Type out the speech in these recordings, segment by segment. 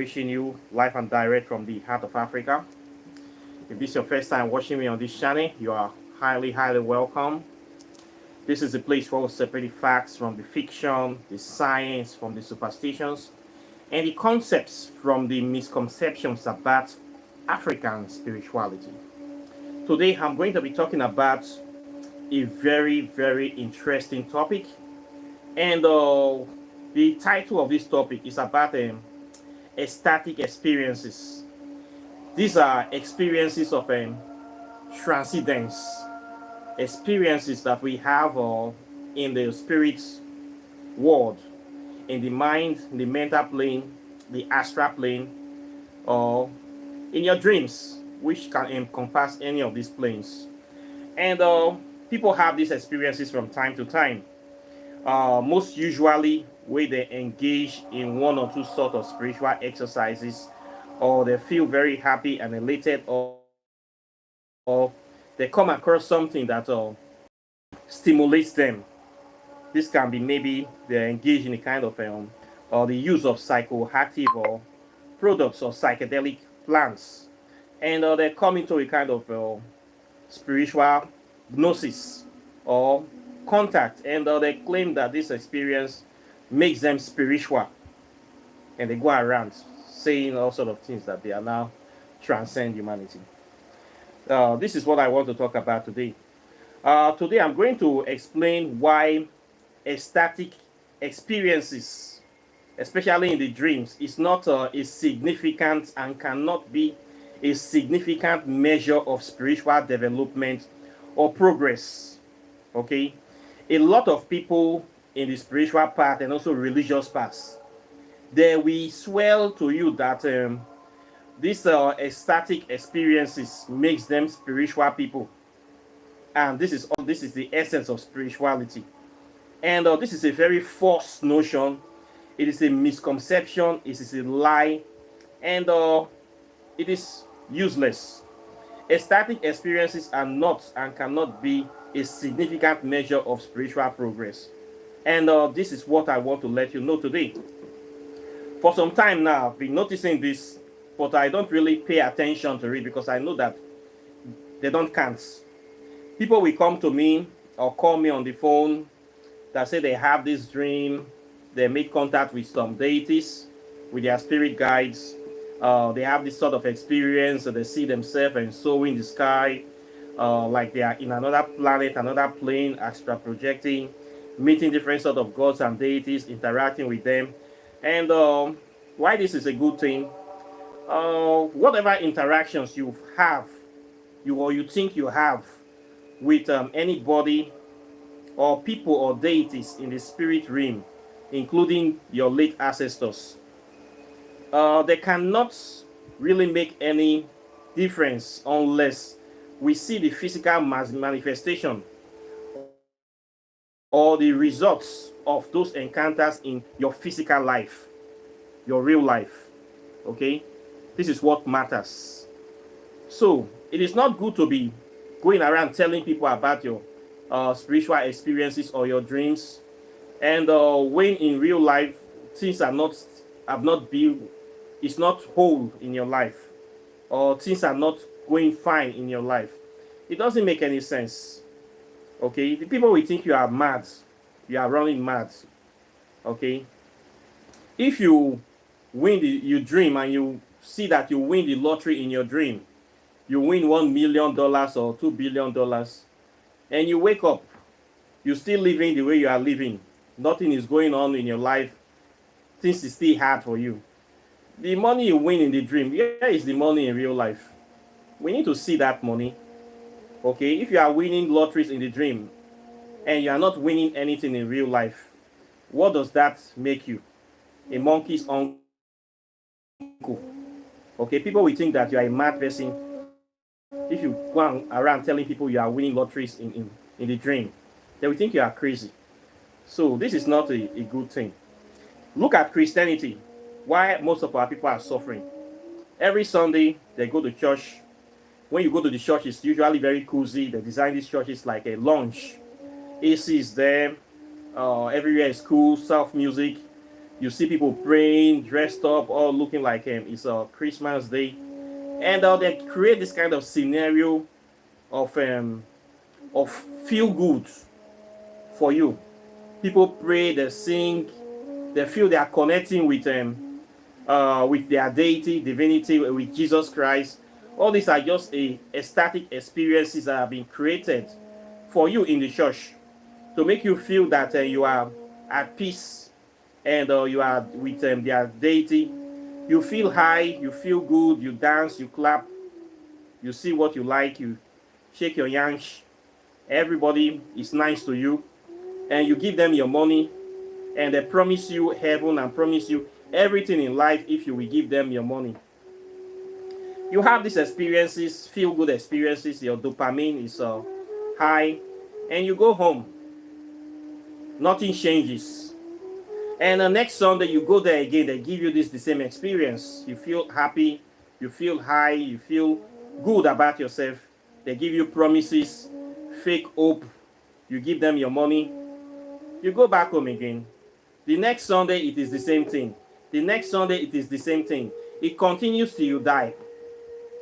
Wishing you live and direct from the heart of Africa. If this is your first time watching me on this channel, you are highly welcome. This is the place where we separate the facts from the fiction, the science from the superstitions, and the concepts from the misconceptions about African spirituality. Today, I'm going to be talking about a very interesting topic, and the title of this topic is about ecstatic experiences. These are experiences of transcendence, experiences that we have in the spirit world, in the mind, the mental plane, the astral plane, or in your dreams, which can encompass any of these planes. And people have these experiences from time to time. Most usually, where they engage in one or two sort of spiritual exercises, or they feel very happy and elated, or they come across something that stimulates them. This can be maybe they engage in a kind of or the use of psychoactive or products or psychedelic plants, and they come into a kind of spiritual gnosis or contact, and they claim that this experience makes them spiritual, and they go around saying all sort of things that they are now transcend humanity. This is what I want to talk about today. Today I'm going to explain why ecstatic experiences, especially in the dreams, is not a significant and cannot be a significant measure of spiritual development or progress. Okay, a lot of people in the spiritual path and also religious paths, they will swear to you that these ecstatic experiences makes them spiritual people, and this is the essence of spirituality. And this is a very false notion. It is a misconception. It is a lie, and it is useless. Ecstatic experiences are not and cannot be a significant measure of spiritual progress. And this is what I want to let you know today. For some time now, I've been noticing this, but I don't really pay attention to it because I know that they don't count. People will come to me or call me on the phone that say they have this dream, they make contact with some deities, with their spirit guides. They have this sort of experience, so they see themselves and so in the sky, like they are in another planet, another plane, astral projecting, meeting different sort of gods and deities, interacting with them. And why this is a good thing, whatever interactions you have, you think you have with anybody or people or deities in the spirit realm, including your late ancestors, they cannot really make any difference unless we see the physical manifestation or the results of those encounters in your physical life, your real life. Okay, this is what matters. So it is not good to be going around telling people about your spiritual experiences or your dreams, and when in real life things are not have not been, it's not whole in your life, or things are not going fine in your life. It doesn't make any sense. Okay, the people will think you are mad, you are running mad. Okay, if you you dream and you see that you win the lottery in your dream, you win $1 million or $2 billion, and you wake up, you're still living the way you are living, nothing is going on in your life, things is still hard for you. The money you win in the dream, where is the money in real life? We need to see that money. Okay, if you are winning lotteries in the dream and you are not winning anything in real life, what does that make you? A monkey's uncle. Okay, people will think that you are a mad person if you go around telling people you are winning lotteries in the dream. They will think you are crazy. So this is not a good thing. Look at Christianity. Why most of our people are suffering. Every Sunday they go to church. When you go to the church, it's usually very cozy. They design these churches like a lounge. AC is there. Everywhere is cool, soft music. You see people praying, dressed up, all looking like it's a Christmas day, and they create this kind of scenario of feel good for you. People pray, they sing, they feel they are connecting with their deity, divinity, with Jesus Christ. All these are just ecstatic experiences that have been created for you in the church to make you feel that you are at peace and you are with their deity. You feel high, you feel good, you dance, you clap, you see what you like, you shake your yansh. Everybody is nice to you, and you give them your money, and they promise you heaven and promise you everything in life if you will give them your money. You have these experiences, feel good experiences, your dopamine is high, and you go home. Nothing changes. And the next Sunday you go there again, they give you the same experience. You feel happy, you feel high, you feel good about yourself. They give you promises, fake hope. You give them your money. You go back home again. The next Sunday it is the same thing. The next Sunday it is the same thing. It continues till you die.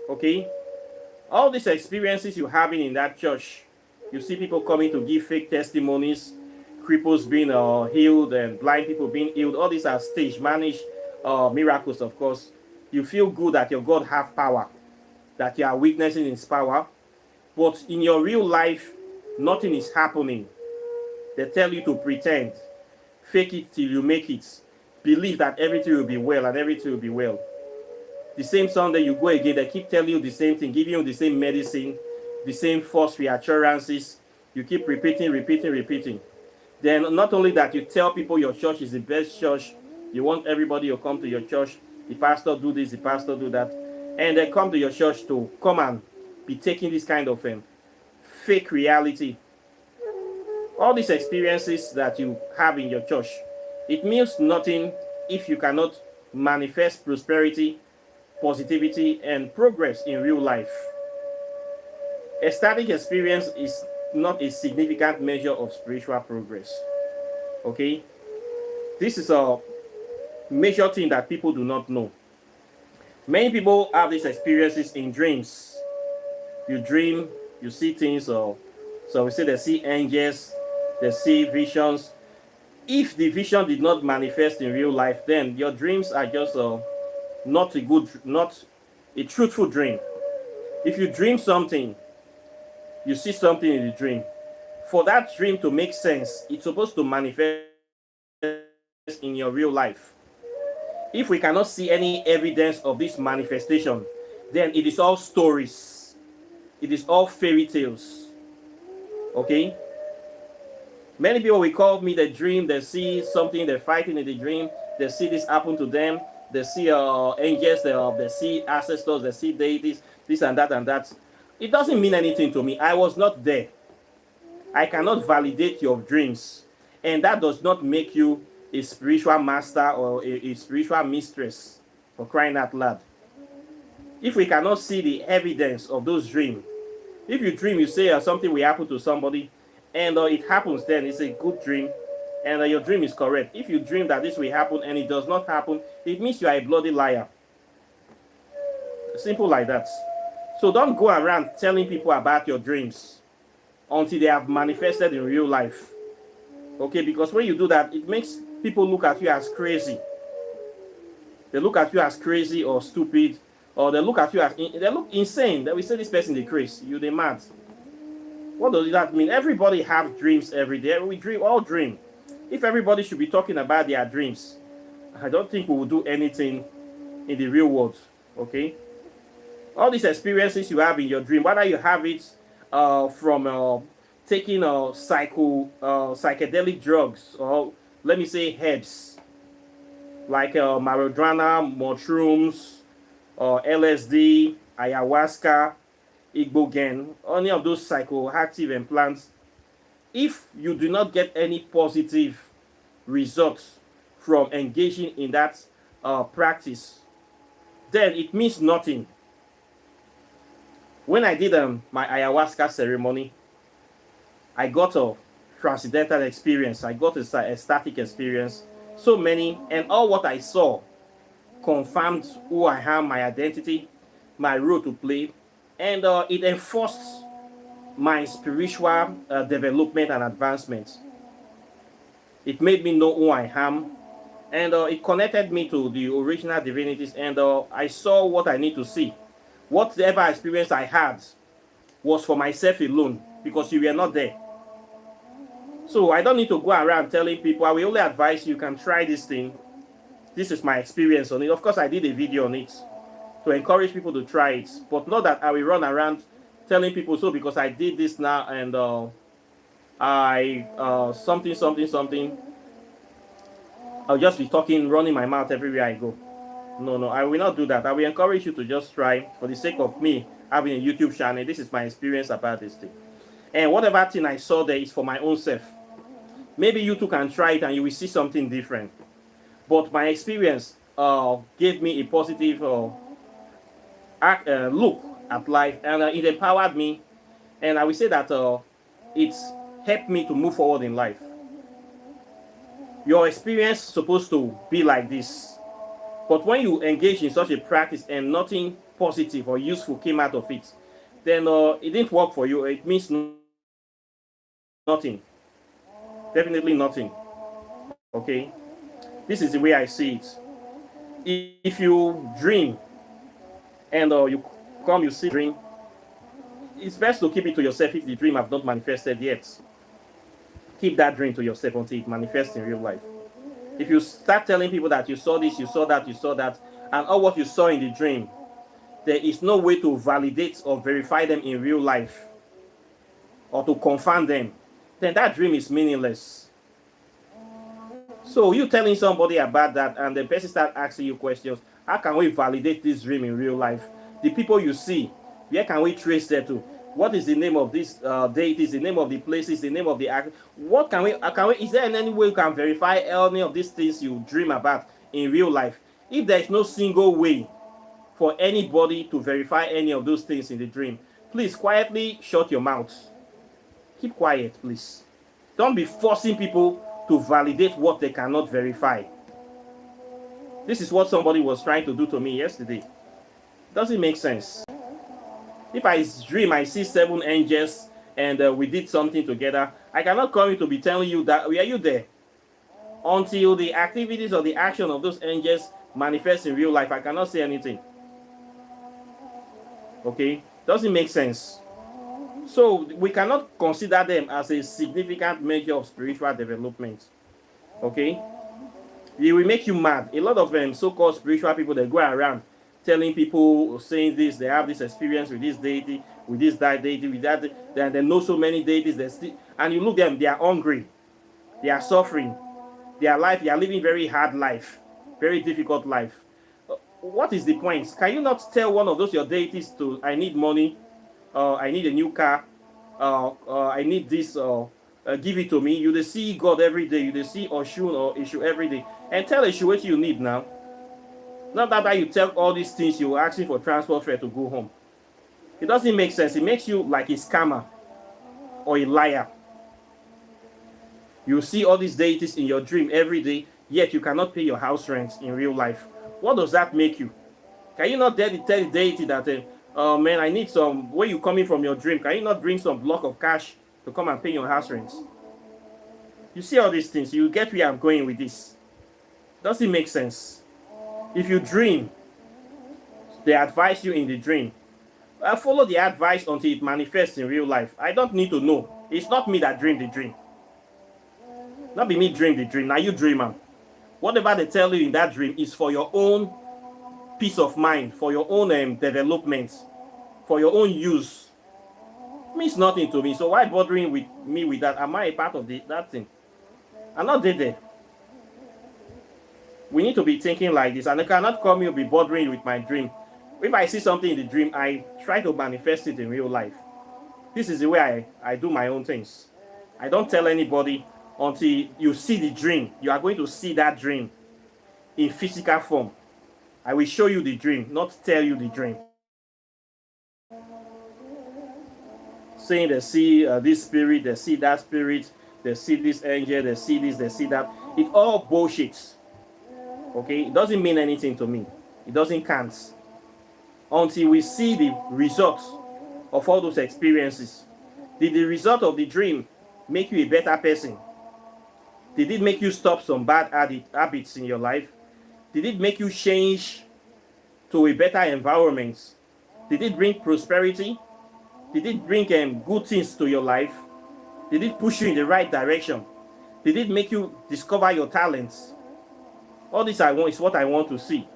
Okay? All these experiences you're having in that church, you see people coming to give fake testimonies, cripples being healed and blind people being healed. All these are stage managed miracles, of course. You feel good that your God have power, that you are witnessing his power, but in your real life, nothing is happening. They tell you to pretend, fake it till you make it, believe that everything will be well and everything will be well. The same Sunday you go again, they keep telling you the same thing, giving you the same medicine, the same false reassurances. You keep repeating. Then not only that, you tell people your church is the best church, you want everybody to come to your church, the pastor do this, the pastor do that, and they come to your church to come and be taking this kind of fake reality. All these experiences that you have in your church, it means nothing if you cannot manifest prosperity, positivity, and progress in real life. Ecstatic experience is not a significant measure of spiritual progress. Okay? This is a major thing that people do not know. Many people have these experiences in dreams. You dream, you see things, so we say they see angels, they see visions. If the vision did not manifest in real life, then your dreams are just not a truthful dream. If you dream something, you see something in the dream. For that dream to make sense, it's supposed to manifest in your real life. If we cannot see any evidence of this manifestation, then it is all stories. It is all fairy tales. Okay? Many people will call me the dream, they see something, they're fighting in the dream, they see this happen to them, they see angels, they see ancestors, they see deities, this and that and that. It doesn't mean anything to me. I was not there. I cannot validate your dreams. And that does not make you a spiritual master or a spiritual mistress, for crying out loud. If we cannot see the evidence of those dreams, if you dream, you say something will happen to somebody, and it happens, then it's a good dream, and your dream is correct. If you dream that this will happen and it does not happen, it means you are a bloody liar. Simple like that. So don't go around telling people about your dreams until they have manifested in real life. Okay, because when you do that, it makes people look at you as crazy. They look at you as crazy or stupid, or they look at you as they look insane. They will say this person is crazy. You the mad. What does that mean? Everybody have dreams every day. We dream, all dream. If everybody should be talking about their dreams, I don't think we will do anything in the real world. Okay. All these experiences you have in your dream, whether you have it from taking psychedelic drugs, or let me say herbs, like marijuana, mushrooms, LSD, ayahuasca, igbogen, any of those psychoactive implants, if you do not get any positive results from engaging in that practice, then it means nothing. When I did my ayahuasca ceremony, I got a transcendental experience. I got a ecstatic experience. So many, and all what I saw confirmed who I am, my identity, my role to play, and it enforced my spiritual development and advancement. It made me know who I am, and it connected me to the original divinities, and I saw what I need to see. Whatever experience I had was for myself alone, because you were not there. So I don't need to go around telling people. I will only advise you can try this thing. This is my experience on it. Of course, I did a video on it to encourage people to try it, but not that I will run around telling people so because I did this now and I something something something. I'll just be talking, running my mouth everywhere I go. No, no, I will not do that. I will encourage you to just try for the sake of me having a YouTube channel. This is my experience about this thing. And whatever thing I saw there is for my own self. Maybe you too can try it and you will see something different. But my experience gave me a positive look at life, and it empowered me. And I will say that it helped me to move forward in life. Your experience is supposed to be like this. But when you engage in such a practice and nothing positive or useful came out of it, then it didn't work for you. It means nothing. Definitely nothing. Okay? This is the way I see it. If you dream and you see dream, it's best to keep it to yourself if the dream have not manifested yet. Keep that dream to yourself until it manifests in real life. If you start telling people that you saw this, you saw that, you saw that, and all what you saw in the dream, there is no way to validate or verify them in real life or to confirm them, then that dream is meaningless. So you telling somebody about that and the person start asking you questions, how can we validate this dream in real life? The people you see, where can we trace that to? What is the name of this deities, the name of the places, the name of the act? What can we, is there any way you can verify any of these things you dream about in real life? If there is no single way for anybody to verify any of those things in the dream, please quietly shut your mouth. Keep quiet, please. Don't be forcing people to validate what they cannot verify. This is what somebody was trying to do to me yesterday. Doesn't make sense. If I dream, I see 7 angels and we did something together, I cannot come to be telling you that, were you there? Until the activities or the action of those angels manifest in real life, I cannot say anything. Okay? Doesn't make sense. So we cannot consider them as a significant measure of spiritual development. Okay? It will make you mad. A lot of so-called spiritual people, they go around telling people, saying this, they have this experience with this deity, with this that deity, with that, they know so many deities, and you look at them, they are hungry, they are suffering, they are living very hard life, very difficult life. What is the point? Can you not tell one of those your deities to, I need money, I need a new car, I need this, give it to me? You see God every day, you see Oshun or Ishu every day, and tell Ishu what you need now. Not that you tell all these things, you're asking for transport fare to go home. It doesn't make sense. It makes you like a scammer or a liar. You see all these deities in your dream every day, yet you cannot pay your house rent in real life. What does that make you? Can you not tell the deity that, man, I need some, where you coming from your dream, can you not bring some block of cash to come and pay your house rent? You see all these things, you get where I'm going with this. Doesn't make sense. If you dream, they advise you in the dream. Follow the advice until it manifests in real life. I don't need to know. It's not me that dream the dream. Not be me dream the dream. Now you dreamer. Whatever they tell you in that dream is for your own peace of mind, for your own development, for your own use. It means nothing to me. So why bothering with me with that? Am I a part of that thing? I'm not there. We need to be thinking like this, and I cannot come here and be bothering you with my dream. If I see something in the dream, I try to manifest it in real life. This is the way I do my own things. I don't tell anybody until you see the dream. You are going to see that dream in physical form. I will show you the dream, not tell you the dream. Saying they see this spirit, they see that spirit, they see this angel, they see this, they see that. It's all bullshit. Okay, it doesn't mean anything to me. It doesn't count until we see the results of all those experiences. Did the result of the dream make you a better person? Did it make you stop some bad habits in your life? Did it make you change to a better environment? Did it bring prosperity? Did it bring good things to your life? Did it push you in the right direction? Did it make you discover your talents? All this is what I want to see.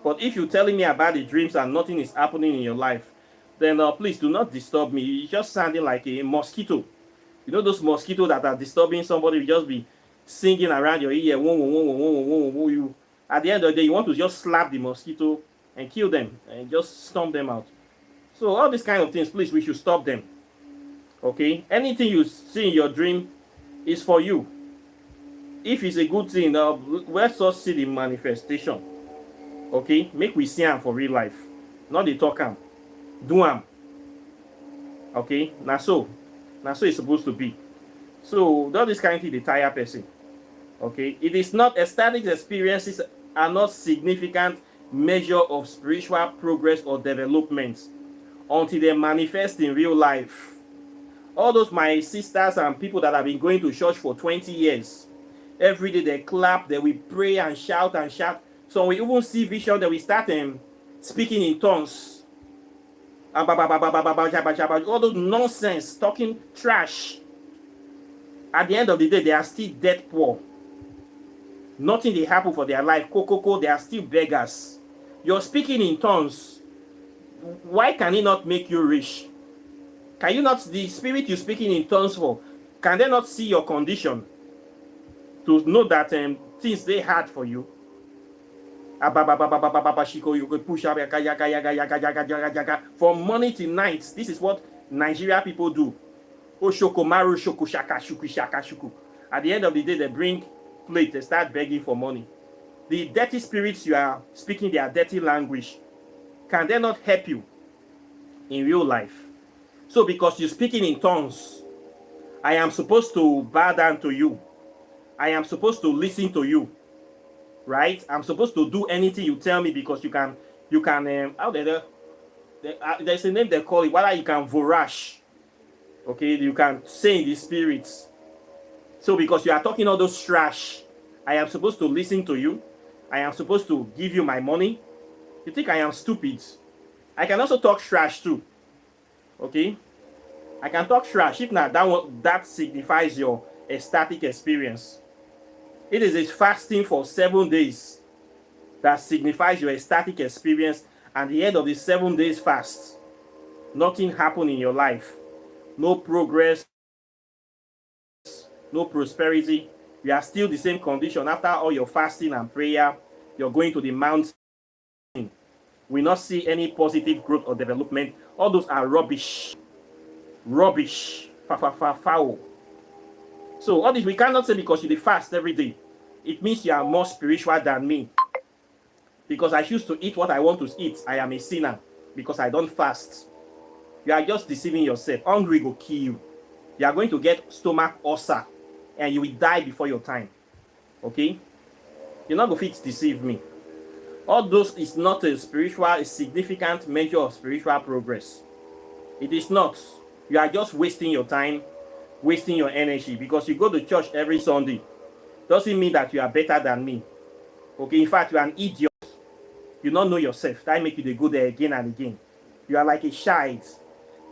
But if you're telling me about the dreams and nothing is happening in your life, then please do not disturb me. You're just sounding like a mosquito. You know those mosquitoes that are disturbing somebody, you just be singing around your ear. You, at the end of the day, you want to just slap the mosquito and kill them and just stomp them out. So all these kind of things, please, we should stop them. Okay? Anything you see in your dream is for you. If it's a good thing, let's just see the manifestation. Okay? Make we see them for real life. Not the talk am. Do them. Okay? Now so it's supposed to be. So that is kind of the entire person. Okay? It is not ecstatic experiences are not significant measure of spiritual progress or development until they manifest in real life. All those my sisters and people that have been going to church for 20 years, every day they clap, they will pray and shout and shout. So we even see vision that we start speaking in tongues. All those nonsense, talking trash. At the end of the day, they are still dead poor. Nothing they happen for their life. They are still beggars. You're speaking in tongues. Why can it not make you rich? Can you not, the spirit you're speaking in tongues for, can they not see your condition to know that things they had for you? From morning till night, this is what Nigeria people do. At the end of the day, they bring plate, they start begging for money. The dirty spirits you are speaking their dirty language, can they not help you in real life? So because you're speaking in tongues, I am supposed to bow down to you. I am supposed to listen to you. Right? I'm supposed to do anything you tell me because you can there's a name they call it, whether you can vorash. Okay, you can say in the spirits. So because you are talking all those trash, I am supposed to listen to you. I am supposed to give you my money. You think I am stupid? I can also talk trash too. Okay? I can talk trash. If not, that signifies your ecstatic experience. It is a fasting for 7 days that signifies your ecstatic experience. And the end of the 7 days fast, nothing happened in your life. No progress, no prosperity. You are still the same condition. After all your fasting and prayer, you're going to the mountain. We not see any positive growth or development. All those are rubbish. Rubbish. Foul. So all this we cannot say because you fast every day. It means you are more spiritual than me. Because I choose to eat what I want to eat, I am a sinner. Because I don't fast. You are just deceiving yourself. Hungry will kill you. You are going to get stomach ulcer. And you will die before your time. Okay? You're not going to deceive me. All those is not a significant measure of spiritual progress. It is not. You are just wasting your time, wasting your energy. Because you go to church every Sunday. Doesn't mean that you are better than me. Okay, in fact, you are an idiot. You don't know yourself. That make you go there again and again. You are like a child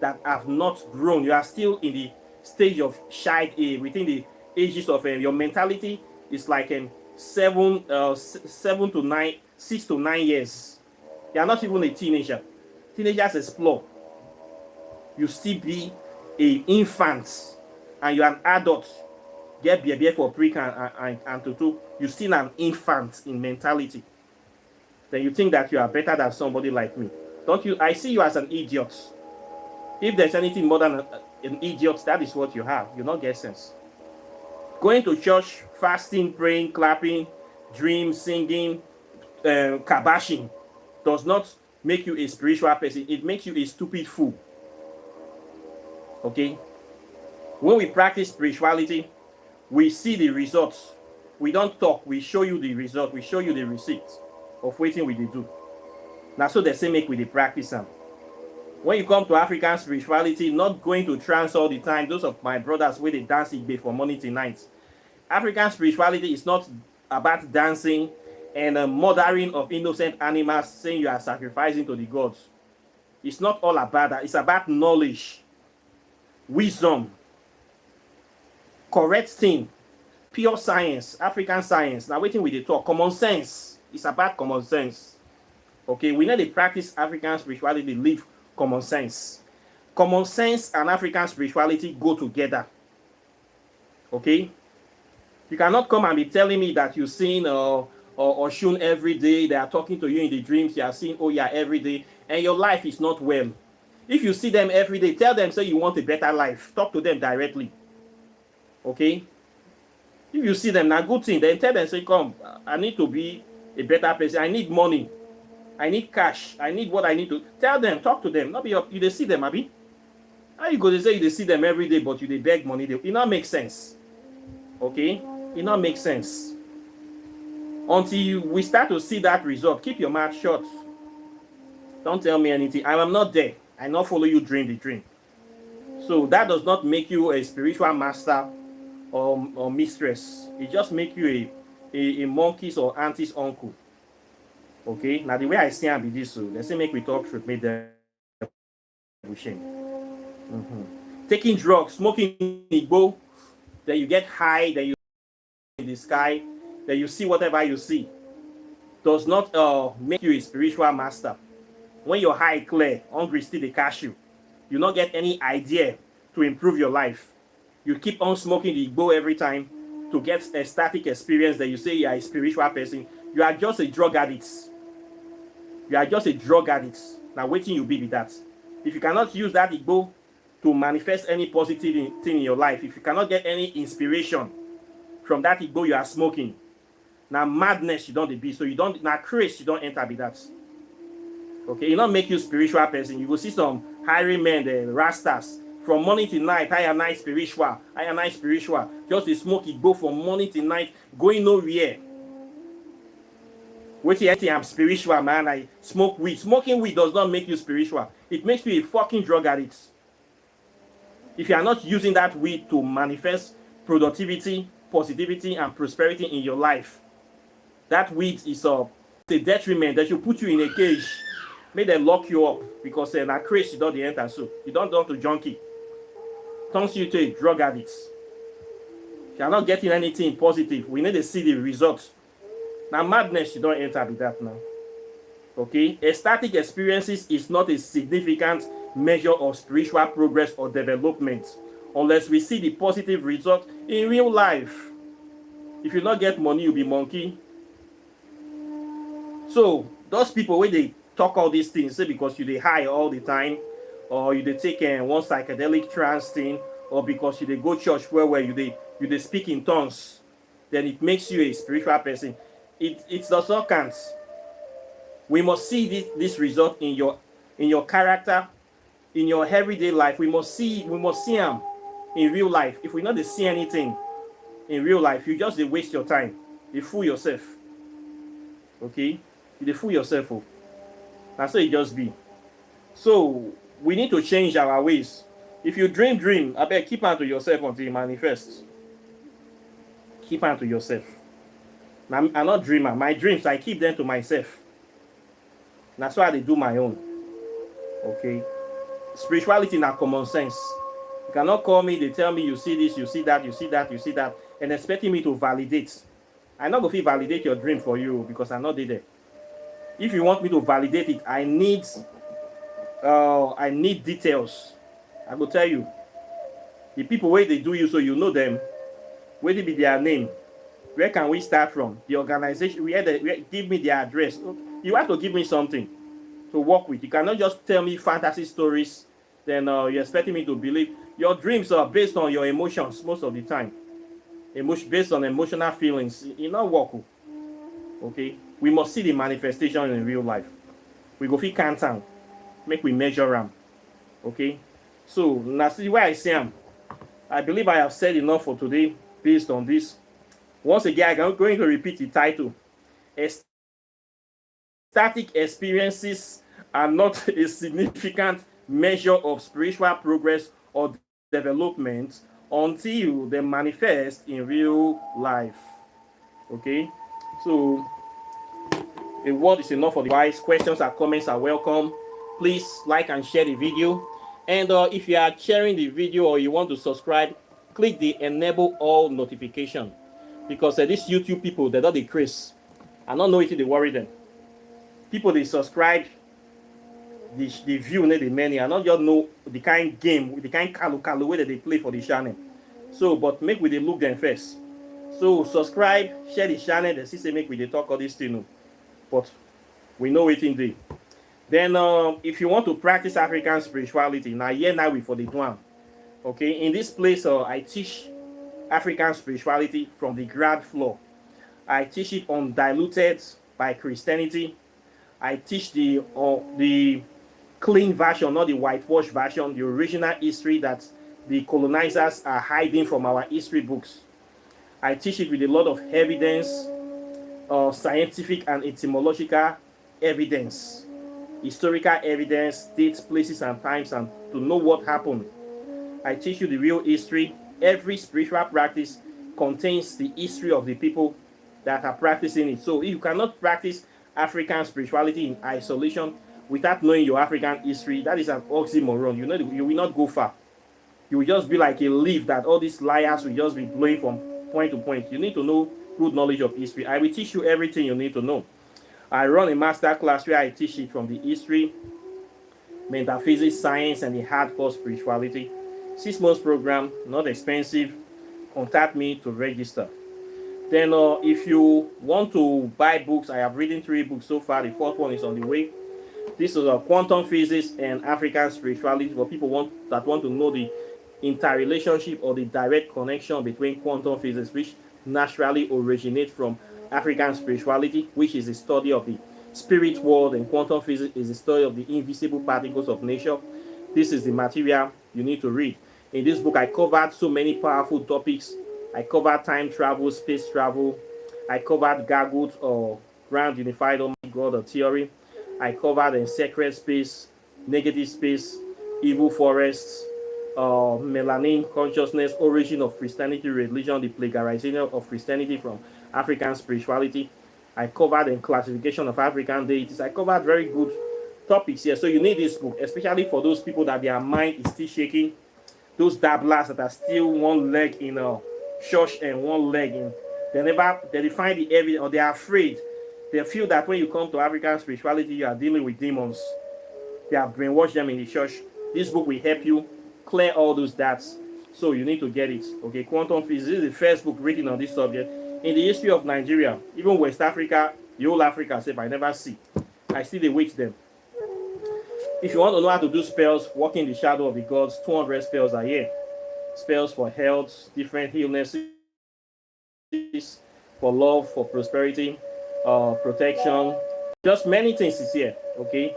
that have not grown. You are still in the stage of child age. Within the ages of your mentality is like 6 to 9 years. You are not even a teenager. Teenagers explore. You still be an infant and you are an adult. Get beer for prick and tutu. You're still an infant in mentality. Then you think that you are better than somebody like me. Don't you? I see you as an idiot. If there's anything more than an idiot, that is what you have. You don't get sense. Going to church, fasting, praying, clapping, dream, singing, kabashing does not make you a spiritual person. It makes you a stupid fool. Okay? When we practice spirituality, we see the results We don't talk, we show you the result, we show you the receipt of wetin we dey do. Na so they say make we dey practice am. When you come to African spirituality, not going to trance all the time. Those of my brothers wey dey dance igbe from morning till night. African spirituality is not about dancing and murdering of innocent animals, saying you are sacrificing to the gods. It's not all about that. It's about knowledge, wisdom, correct thing, pure science, African science. Now wetin we dey talk, common sense. It's about common sense. Okay, we need to practice African spirituality, live common sense. Common sense and African spirituality go together. Okay? You cannot come and be telling me that you sing or shown every day. They are talking to you in the dreams. You are seeing, oh yeah, every day. And your life is not well. If you see them every day, tell them, say you want a better life. Talk to them directly. Okay? If you see them, now good thing. Then tell them, say, come, I need to be a better person. I need money. I need cash. I need what I need to. Tell them, talk to them. Not be up. You they see them, Abi. How you go to say you they see them every day, but you they beg money? It not make sense. Okay? It not make sense. Until we start to see that result, keep your mouth shut. Don't tell me anything. I am not there. I not follow you dream the dream. So that does not make you a spiritual master or mistress. It just make you a monkey's or auntie's uncle. Okay? Now the way I see am be this, so they say make we talk truth, make them shame. Taking drugs, smoking igbo, then you get high, then you in the sky, then you see whatever you see, does not make you a spiritual master. When your high clear, hungry still they catch you. You not get any idea to improve your life. You keep on smoking the igbo every time to get ecstatic experience that you say you are a spiritual person. You are just a drug addict. You are just a drug addict. Now waiting you be with that. If you cannot use that igbo to manifest any positive thing in your life, if you cannot get any inspiration from that igbo you are smoking, now madness you don't be. So you don't, now craze you don't enter with that. Okay, it not make you spiritual person. You will see some hiring men, the rastas, from morning till night. I am nice spiritual. I am nice spiritual. Just a smoke igbo from morning till night, going nowhere. Wait, I'm spiritual, man. I smoke weed. Smoking weed does not make you spiritual. It makes you a fucking drug addict. If you are not using that weed to manifest productivity, positivity, and prosperity in your life, that weed is a detriment that should put you in a cage. Make them lock you up because na crazy you don't enter. So you don't to junkie. Turns you to a drug addict. If you are not getting anything positive, we need to see the results. Now madness you don't enter with that now. Okay? Ecstatic experiences is not a significant measure of spiritual progress or development unless we see the positive result in real life. If you not get money, you'll be monkey. So those people where they talk all these things, say because you they high all the time, or you they take one psychedelic trance thing, or because you they go church where you they speak in tongues, then it makes you a spiritual person. It does not count. We must see this result in your character, in your everyday life. We must see them in real life. If we not to see anything in real life, you just waste your time. You fool yourself. Okay? You fool yourself. Oh. That's how it just be. So we need to change our ways. If you dream, I bet keep on to yourself until you manifest. Keep on to yourself. Now, I'm not dreamer. My dreams, I keep them to myself. That's why I do my own. Okay? Spirituality is not common sense. You cannot call me, they tell me you see this, you see that, you see that, you see that, and expecting me to validate. I'm not going to validate your dream for you because I'm not there. If you want me to validate it, I need details. I will tell you. The people where they do you so you know them, where they be their name. Where can we start from? The organization, give me their address. You have to give me something to work with. You cannot just tell me fantasy stories, then you're expecting me to believe. Your dreams are based on your emotions most of the time. Based on emotional feelings. It not work. Okay? We must see the manifestation in real life. We go fit count down. Make we measure them. Okay? So, that's the way I see them. I believe I have said enough for today based on this. Once again, I'm going to repeat the title. Ecstatic experiences are not a significant measure of spiritual progress or development until they manifest in real life. Okay, so a word is enough for the wise. Questions or comments are welcome. Please like and share the video. And if you are sharing the video or you want to subscribe, click the enable all notification, because these YouTube people, they don't decrease. I don't know if they worry them. People they subscribe, the view the many, and not just know the kind game, the kind kalu way that they play for the channel. So, but make we they look them first. So subscribe, share the channel. The see make we they talk all this thing. But we know it in the. Then if you want to practice African spirituality, now we for the one. Okay, in this place I teach African spirituality from the ground floor. I teach it undiluted by Christianity. I teach the clean version, not the whitewashed version, the original history that the colonizers are hiding from our history books. I teach it with a lot of evidence, scientific and etymological evidence, historical evidence, dates, places, and times, and to know what happened. I teach you the real history. Every spiritual practice contains the history of the people that are practicing it. So you cannot practice African spirituality in isolation without knowing your African history. That is an oxymoron. You will not go far. You will just be like a leaf that all these liars will just be blowing from point to point. You need to know good knowledge of history. I will teach you everything you need to know. I run a master class where I teach it from the history, metaphysics, science, and the hardcore spirituality. 6 months program, not expensive. Contact me to register. Then if you want to buy books, I have written 3 books so far. The 4th one is on the way. This is quantum physics and African spirituality for people that want to know the interrelationship or the direct connection between quantum physics, which naturally originates from African spirituality, which is the study of the spirit world, and quantum physics is the study of the invisible particles of nature. This is the material you need to read. In this book, I covered so many powerful topics. I covered time travel, space travel. I covered Gargut or ground unified Almighty God or theory. I covered in sacred space, negative space, evil forests, melanin consciousness, origin of Christianity, religion, the plagiarization of Christianity from African spirituality. I covered in classification of African deities. I covered very good topics here. So you need this book, especially for those people that their mind is still shaking, those dabblers that are still one leg in a church and one leg in. They find the evidence, or they are afraid. They feel that when you come to African spirituality, you are dealing with demons. They have brainwashed them in the church. This book will help you clear all those doubts. So you need to get it. Okay, Quantum Physics is the first book written on this subject. In the history of Nigeria, even West Africa, the whole Africa, I never see. I still wait them. If you want to know how to do spells, walk in the shadow of the gods, 200 spells are here. Spells for health, different illnesses, for love, for prosperity, protection. Just many things is here, okay?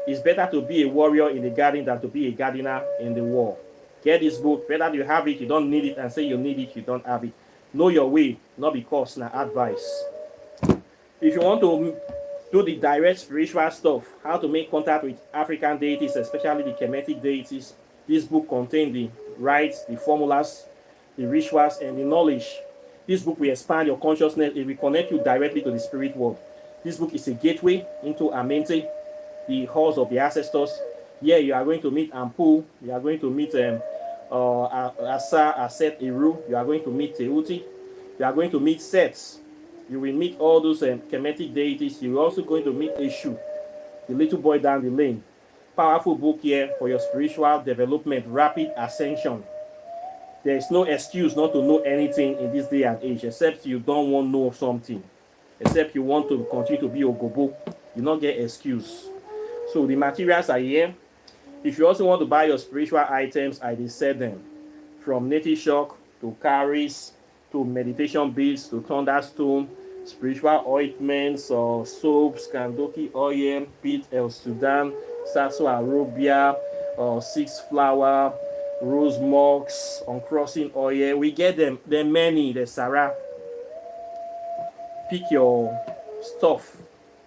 It's better to be a warrior in the garden than to be a gardener in the war. Get this book. Whether you have it, you don't need it, and say you need it, you don't have it. Know your way, not because na advice. If you want to do the direct spiritual stuff, how to make contact with African deities, especially the Kemetic deities, this book contains the rites, the formulas, the rituals, and the knowledge. This book will expand your consciousness. It will connect you directly to the spirit world. This book is a gateway into Amente, the halls of the ancestors. Here you are going to meet Ampu. You are going to meet Asa, Aset, Eru. You are going to meet Teuti. You are going to meet Sets. You will meet all those Kemetic deities. You are also going to meet Eshu, the little boy down the lane. Powerful book here for your spiritual development, rapid ascension. There is no excuse not to know anything in this day and age, except you don't want to know something. Except you want to continue to be Ogobo. You don't get excuse. So the materials are here. If you also want to buy your spiritual items, I will sell them. From native shock to caris, to meditation beads, to thunderstone, spiritual ointments, or soaps, Kandoki oil, Pit El Sudan, Sasso Arabia, 6 flower, rose mugs, uncrossing oil. We get them. They're many. The Sarah. pick your stuff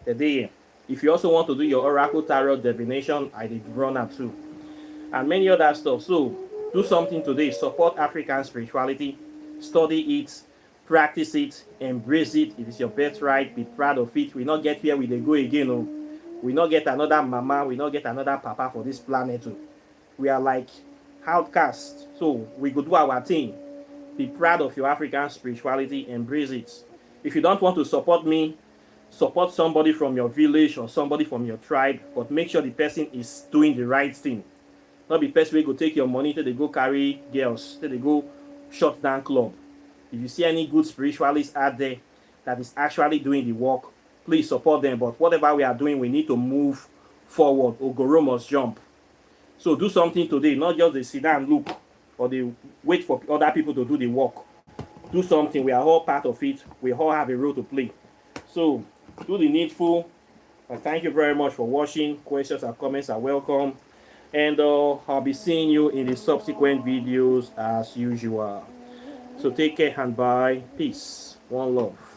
the day. If you also want to do your oracle tarot divination, I did run that too, and many other stuff. So do something today. Support African spirituality, study it, practice it, embrace it. It is your birthright. Be proud of it. We not get here we dey go again. Oh. We not get another mama. We not get another papa for this planet. Oh. We are like outcasts. So we go do our thing. Be proud of your African spirituality. Embrace it. If you don't want to support me, support somebody from your village or somebody from your tribe, but make sure the person is doing the right thing. Not be person wey go take your money till they go carry girls, till they go shut down club. If you see any good spiritualists out there that is actually doing the work, please support them. But whatever we are doing, we need to move forward. Ogoro must jump. So do something today, not just dey sit down and look or dey wait for other people to do the work. Do something. We are all part of it. We all have a role to play. So do the needful. And thank you very much for watching. Questions and comments are welcome. And I'll be seeing you in the subsequent videos as usual. So take care and bye. Peace. One love.